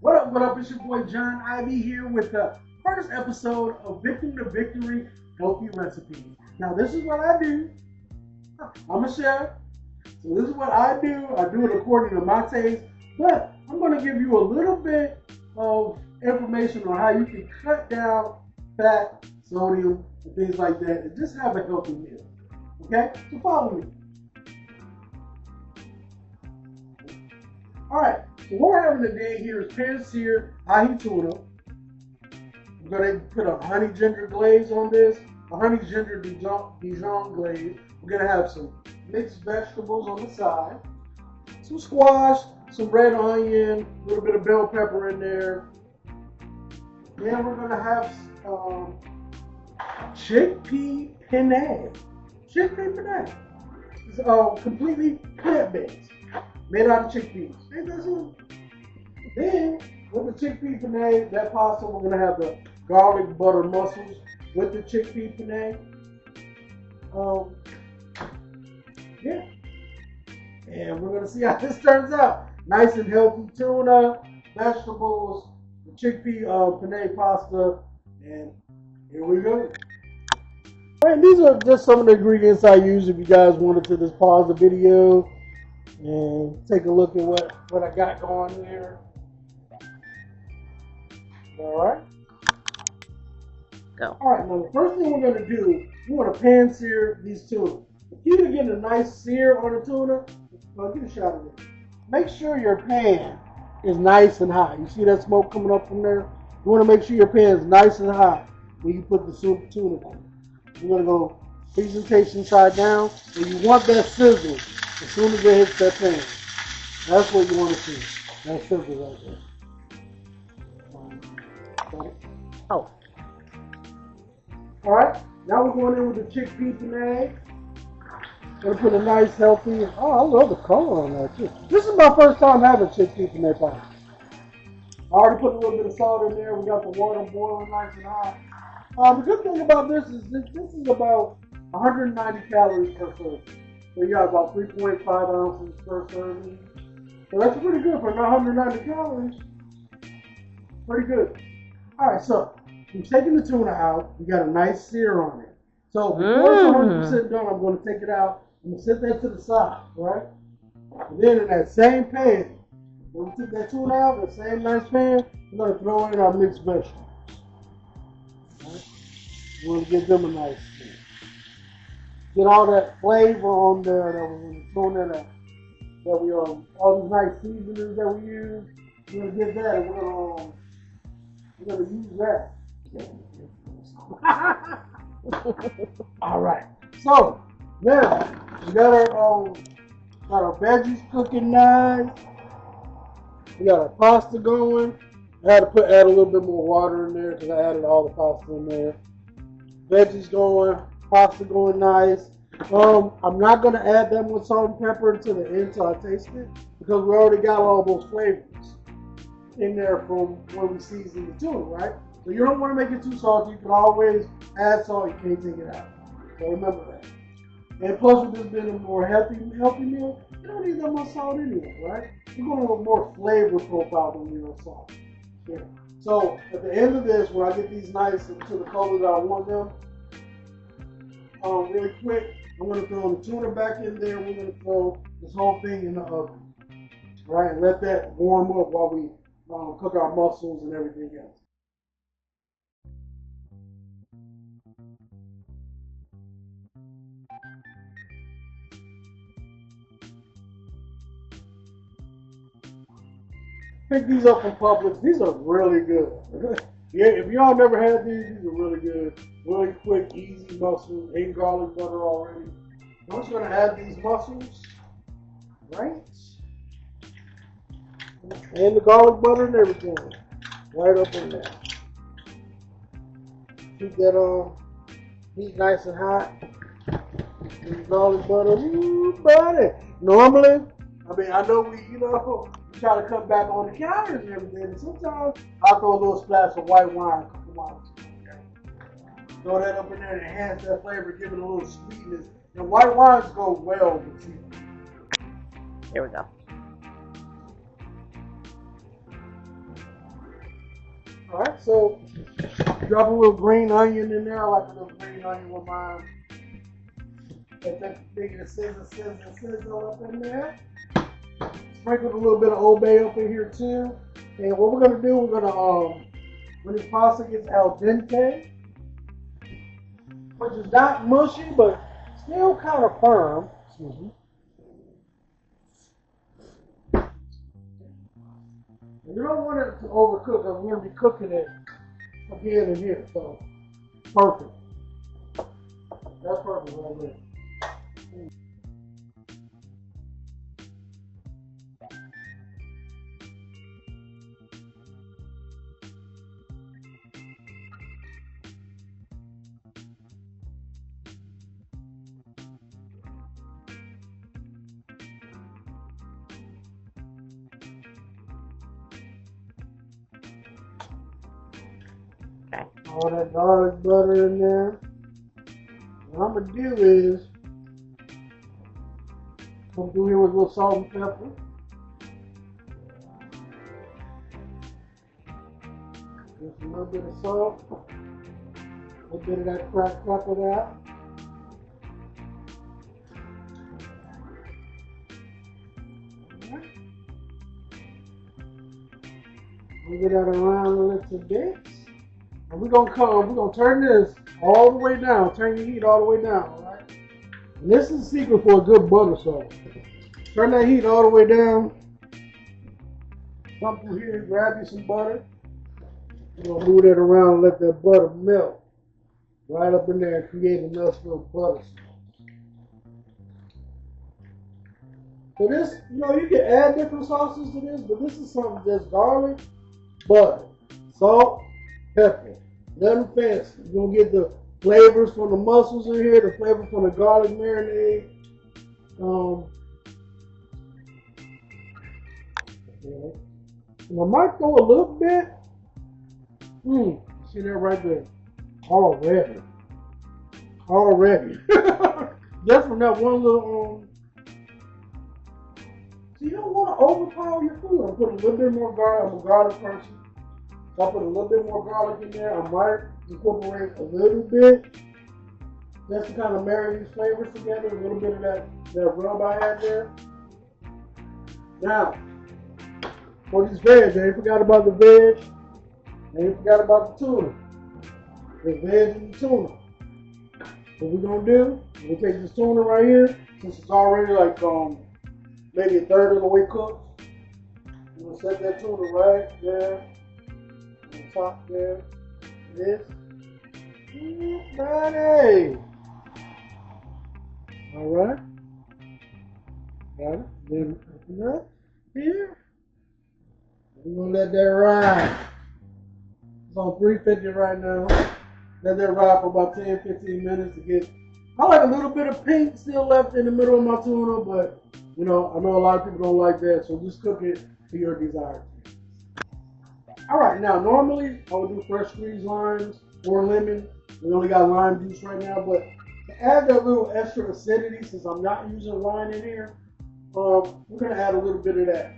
What up? It's your boy Jon Ivy here with the first episode of Victim to Victory Healthy Recipes. Now, this is what I do. I'm a chef, so this is what I do. I do it according to my taste, but I'm going to give you a little bit of information on how you can cut down fat, sodium, and things like that, and just have a healthy meal. Okay? So follow me. Alright, so what we're having today here is pan-seared ahi tuna. I'm going to put a honey-ginger glaze on this, a honey-ginger Dijon Glaze. We're going to have some mixed vegetables on the side, some squash, some red onion, a little bit of bell pepper in there. Then we're going to have Chic Pea Penne. Chic Pea Penne. It's completely plant-based, made out of chickpeas. Ain't that something? Then, with the chickpea penne, that pasta, we're going to have the garlic butter mussels with the chickpea penne. Yeah. And we're going to see how this turns out. Nice and healthy tuna, vegetables, the chickpea penne pasta, and here we go. And these are just some of the ingredients I use. If you guys wanted to just pause the video and take a look at what I got going here. Alright? Go. Alright, now the first thing we're going to do, we want to pan sear these tuna. If you're getting a nice sear on the tuna, get a shot of it. Make sure your pan is nice and hot. You see that smoke coming up from there? You want to make sure your pan is nice and hot when you put the tuna down. We're going to go presentation side down, and you want that sizzle as soon as it hits that pan. That's what you want to see. That sizzle right there. Oh. Alright, now we're going in with the chickpea penne. Gonna put a nice healthy, I love the color on that too. This is my first time having chickpea penne pasta. I already put a little bit of salt in there. We got the water boiling nice and hot. The good thing about this is this is about 190 calories per serving. So you got about 3.5 ounces per serving. So that's pretty good for 190 calories. Pretty good. Alright, so I'm taking the tuna out. We got a nice sear on it. So before it's 100% done, I'm going to take it out. I'm going to set that to the side, right? And then in that same pan, when we took that tuna out, the same nice pan, we're going to throw in our mixed vegetables. Right? We're going to give them a nice sear. Get all that flavor on there that we're going to throw in there, that we all these nice seasonings that we use. We're going to get that, and we're going to use that. All right. So now we got our veggies cooking nice. We got our pasta going. I had to add a little bit more water in there because I added all the pasta in there. Veggies going, pasta going nice. I'm not going to add that much salt and pepper until the end till I taste it because we already got all those flavors in there from when we seasoned the tuna, right? So you don't want to make it too salty. You can always add salt. You can't take it out. So remember that. And plus, with this being a more healthy meal, you don't need that much salt anyway, right? You're going to have a more flavor profile than you know salt. Yeah. So at the end of this, when I get these nice to the color that I want them, really quick, I'm going to throw the tuna back in there. We're going to throw this whole thing in the oven, right? And let that warm up while we cook our mussels and everything else. Pick these up from Publix. These are really good. Yeah, if y'all never had these are really good. Really quick, easy mussels. Ain't garlic butter already. I'm just going to add these mussels, right? And the garlic butter and everything. Right up in there. Keep that heat nice and hot. And the garlic butter, ooh, buddy. Normally, I know we try to cut back on the calories and everything. And sometimes I'll throw a little splash of white wine. Throw that up in there and enhance that flavor, give it a little sweetness. And white wines go well with seafood. Here we go. Alright, so drop a little green onion in there. I like a little green onion with mine. Let that thing sizzle up in there. Sprinkle a little bit of Old Bay up in here too. And what we're gonna do, we're gonna when this pasta gets al dente, which is not mushy but still kind of firm. Excuse me. You don't want it to overcook because we're going to be cooking it again and here. So, perfect. That's perfect right there. All that garlic butter in there. What I'm going to do is come through here with a little salt and pepper. Just a little bit of salt. A little bit of that cracked pepper out. We'll get that around a little bit. And we're gonna turn this all the way down, turn the heat all the way down, alright? And this is the secret for a good butter sauce. Turn that heat all the way down. Come through here, grab you some butter. We're gonna move that around and let that butter melt right up in there and create a nice little butter sauce. So this, you can add different sauces to this, but this is something just garlic, butter, salt, pepper. Nothing fancy. You're going to get the flavors from the mussels in here, the flavor from the garlic marinade. I might throw a little bit. See that right there? Already. Just from that one little, so you don't want to overpower your food. I'm putting a little bit more garlic. I'm a garlic person. So I put a little bit more garlic in there. I might incorporate a little bit just to kind of marry these flavors together. A little bit of that rub I had there. Now, for these veg, I ain't forgot about the veg. I ain't forgot about the tuna. The veg and the tuna. What we're going to do, we'll take this tuna right here, since it's already like maybe a third of the way cooked. We're going to set that tuna right there. On top there. This. Buddy. Alright. Got it. Then open up here. We're going to let that ride. It's on 350 right now. Let that ride for about 10-15 minutes to get. I like a little bit of pink still left in the middle of my tuna, but I know a lot of people don't like that, so just cook it to your desire. Alright, now normally I would do fresh squeezed limes or lemon. We only got lime juice right now, but to add that little extra acidity, since I'm not using lime in here, we're going to add a little bit of that.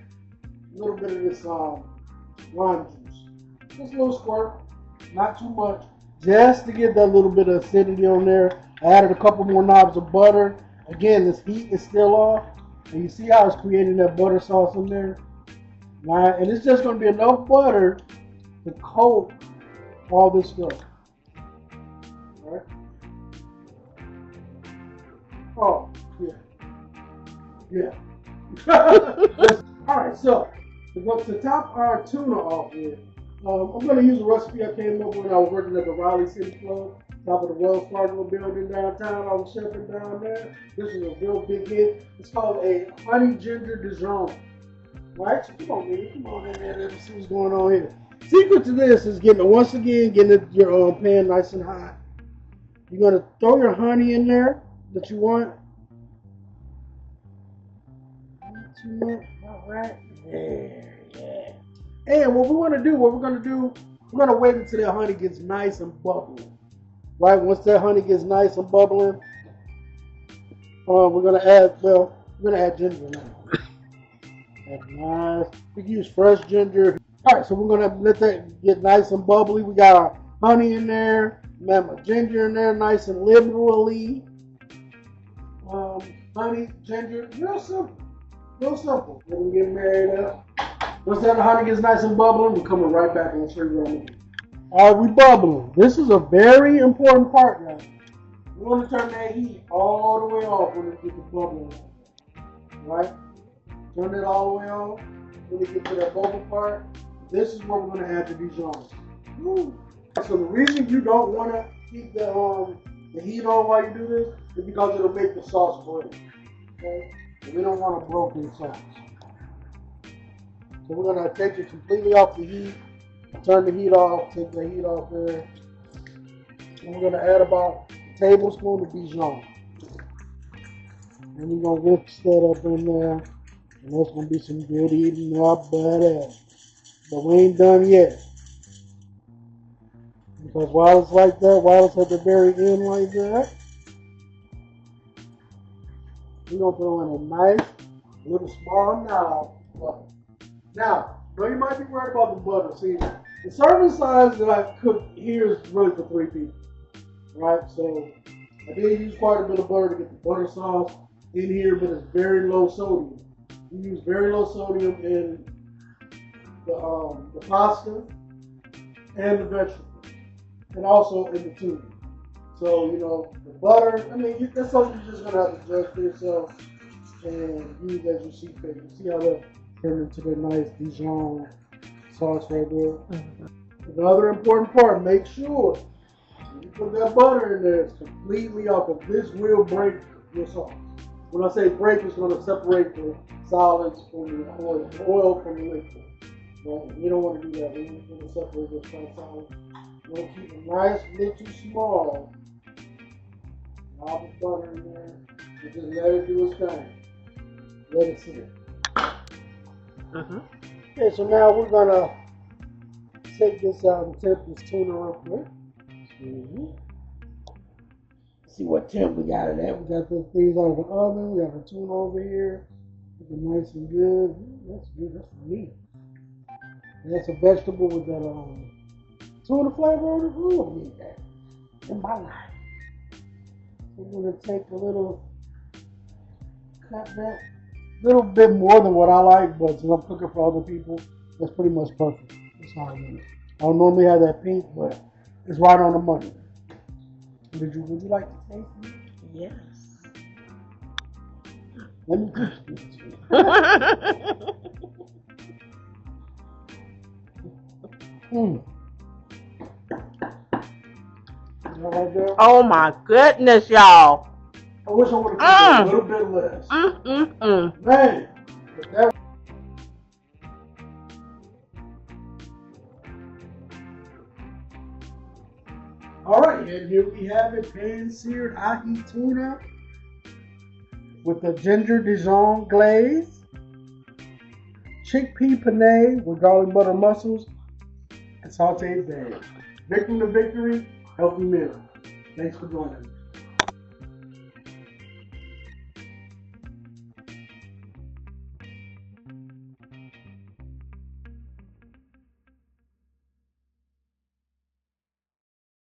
A little bit of this lime juice. Just a little squirt, not too much. Just to get that little bit of acidity on there. I added a couple more knobs of butter. Again, this heat is still off. And you see how it's creating that butter sauce in there? Right? And it's just going to be enough butter to coat all this stuff. All right? Oh, yeah. Yeah. Alright, so to top our tuna off with, I'm going to use a recipe I came up with when I was working at the Raleigh City Club, top of the Wells Fargo building downtown. I was chefing down there. This is a real big hit. It's called a Honey-Ginger Dijon. Right? So come on, baby. Come on in there. Let's see what's going on here. Secret to this is getting your pan nice and hot. You're going to throw your honey in there that you want. Not too much. All right. There, yeah. And what we're going to do, we're going to wait until that honey gets nice and bubbling. Right? Once that honey gets nice and bubbling, we're going to add ginger now. That's nice. You can use fresh ginger. All right, so we're gonna let that get nice and bubbly. We got our honey in there, man, my ginger in there, nice and liberally. Honey, ginger, real simple, real simple. We're gonna get married up. Once that honey gets nice and bubbling, we're coming right back and show you what I'm gonna do. All right, we bubbling. This is a very important part, guys. We want to turn that heat all the way off when it gets bubbling. All right, turn it all the way off. When we get to that bubble part, this is where we're going to add the Dijon. So the reason you don't want to keep the heat on while you do this is because it'll make the sauce break. Okay? And we don't want a broken sauce. So we're going to take it completely off the heat. Turn the heat off. Take the heat off there. And we're going to add about a tablespoon of Dijon. And we're going to whisk that up in there. And that's going to be some good eating up butter. But we ain't done yet. Because while it's like that, while it's at the very end like that, we're going to throw in a nice little small knob of butter. Now, you might be worried about the butter. See, the serving size that I cooked here is really for 3 people. Right? So I did use quite a bit of butter to get the butter sauce in here, but it's very low sodium. We use very low sodium in the pasta and the vegetables, and also in the tuna. So, the butter, I mean, that's something you're just going to have to judge for yourself and use as you see fit. You see how that turned into the nice Dijon sauce right there? Another important part, make sure when you put that butter in there, it's completely off, because this will break your sauce. When I say break, it's going to separate the solids from the oil from the liquid. Right? We don't want to do that. We want to separate this from solids. We want to keep it nice, little small. Lob the butter in there and just let it do its thing. Let it sit. Okay, so now we're going to take this out and temp this tuna real quick. See what temp we got of that. We got those things out of the oven. We got the tuna over here. Looking nice and good. That's good. That's for me. And that's a vegetable with that tuna flavor on it. Ooh, I need that in my life. So we're going to take a little, cut that. A little bit more than what I like, but since I'm cooking for other people, that's pretty much perfect. That's how I do it. I don't normally have that pink, but it's right on the money. Would you like to taste it? Yes. Let me taste it. Right there? Oh my goodness, y'all. I wish I would have cooked a little bit less. Man, that. Alright, and here we have it, pan-seared ahi tuna with the ginger Dijon glaze, chick pea penne with garlic butter mussels, and sauteed berries. Victim to victory, healthy meal. Thanks for joining me.